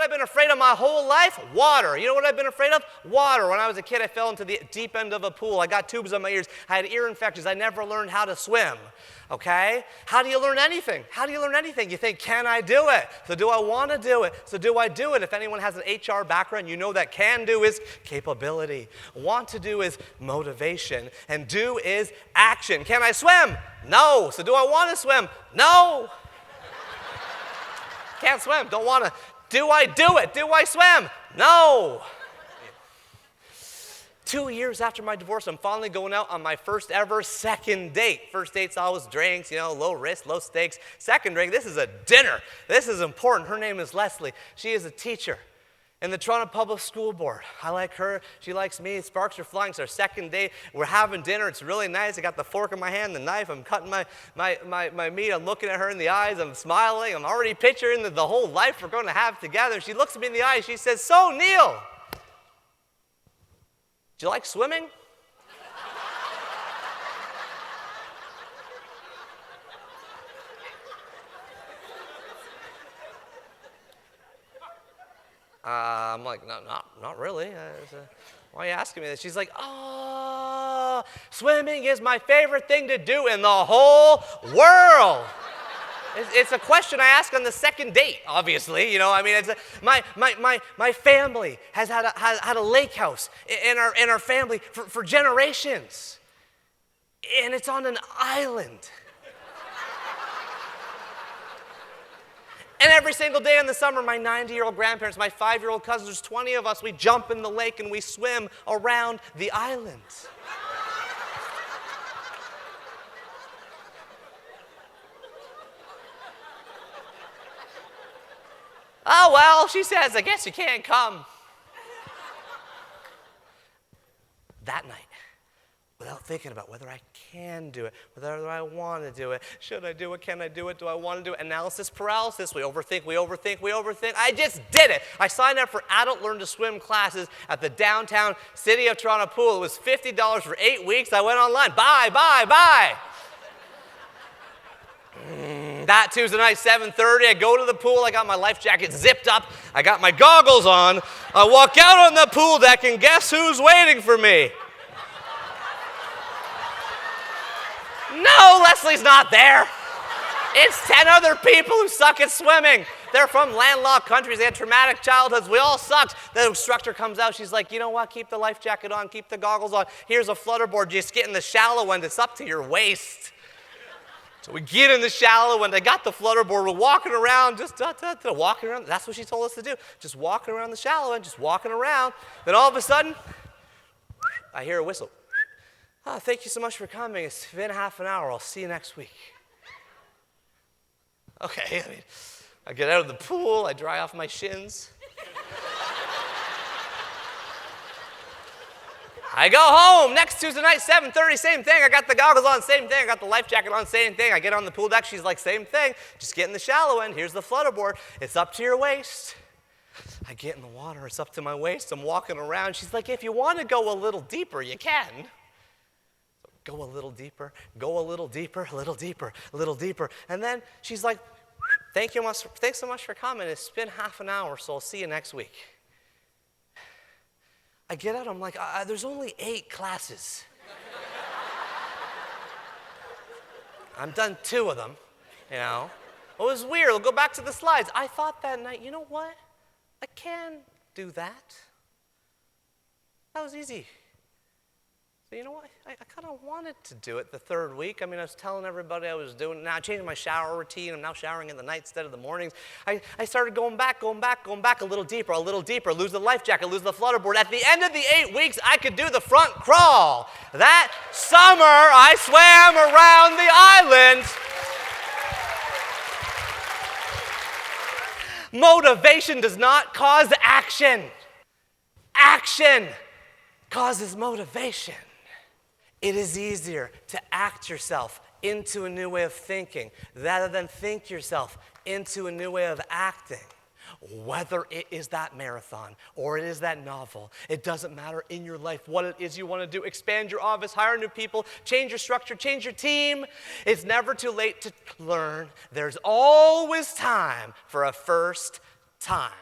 I've been afraid of my whole life? Water. You know what I've been afraid of? Water. When I was a kid, I fell into the deep end of a pool. I got tubes on my ears. I had ear infections. I never learned how to swim. Okay? How do you learn anything? How do you learn anything? You think, can I do it? So do I want to do it? So do I do it? If anyone has an HR background, you know that can do is capability. Want to do is motivation. And do is action. Can I swim? No. So do I want to swim? No. Can't swim. Don't want to. Do I do it? Do I swim? No. 2 years after my divorce, I'm finally going out on my first ever second date. First date's always drinks, low risk, low stakes. Second drink, this is a dinner. This is important. Her name is Leslie. She is a teacher in the Toronto Public School Board. I like her. She likes me. Sparks are flying. It's our second date. We're having dinner. It's really nice. I got the fork in my hand, the knife. I'm cutting my meat. I'm looking at her in the eyes. I'm smiling. I'm already picturing the whole life we're going to have together. She looks at me in the eyes. She says, "So, Neil, do you like swimming?" I'm like, no, not really. Why are you asking me this? She's like, "Oh, swimming is my favorite thing to do in the whole world." It's a question I ask on the second date, obviously. My family has had a lake house in our family for generations. And it's on an island. And every single day in the summer, my 90-year-old grandparents, my 5-year-old cousins, there's 20 of us, we jump in the lake and we swim around the island. "Oh, well," she says, "I guess you can't come." That night, without thinking about whether I can do it, whether I want to do it, should I do it, can I do it, do I want to do it, analysis paralysis, we overthink. I just did it. I signed up for adult learn to swim classes at the downtown City of Toronto pool. It was $50 for 8 weeks. I went online. Bye. That Tuesday night, 7:30, I go to the pool. I got my life jacket zipped up. I got my goggles on. I walk out on the pool deck, and guess who's waiting for me? No, Leslie's not there. It's 10 other people who suck at swimming. They're from landlocked countries. They had traumatic childhoods. We all sucked. The instructor comes out. She's like, "You know what? Keep the life jacket on. Keep the goggles on. Here's a flutterboard. Just get in the shallow end. It's up to your waist." So we get in the shallow end. I got the flutterboard. We're walking around, just walking around. That's what she told us to do. Just walking around the shallow end, just walking around. Then all of a sudden, I hear a whistle. "Oh, thank you so much for coming. It's been half an hour. I'll see you next week." Okay, I get out of the pool. I dry off my shins. I go home next Tuesday night, 7:30, same thing. I got the goggles on, same thing. I got the life jacket on, same thing. I get on the pool deck. She's like, "Same thing. Just get in the shallow end. Here's the flutterboard. It's up to your waist." I get in the water. It's up to my waist. I'm walking around. She's like, "If you want to go a little deeper, you can." So go a little deeper, go a little deeper, a little deeper, a little deeper. And then she's like, thanks so much for coming. It's been half an hour, so I'll see you next week." I get out, I'm like, there's only 8 classes. I'm done 2 of them, It was weird. We'll go back to the slides. I thought that night, you know what? I can do that. That was easy. So you know what? I kind of wanted to do it the 3rd week. I was telling everybody I was doing it. Now I changed my shower routine. I'm now showering in the night instead of the mornings. I started going back a little deeper, lose the life jacket, lose the flutterboard. At the end of the 8 weeks, I could do the front crawl. That summer, I swam around the island. Motivation does not cause action. Action causes motivation. It is easier to act yourself into a new way of thinking rather than think yourself into a new way of acting. Whether it is that marathon or it is that novel, it doesn't matter in your life what it is you want to do. Expand your office, hire new people, change your structure, change your team. It's never too late to learn. There's always time for a first time.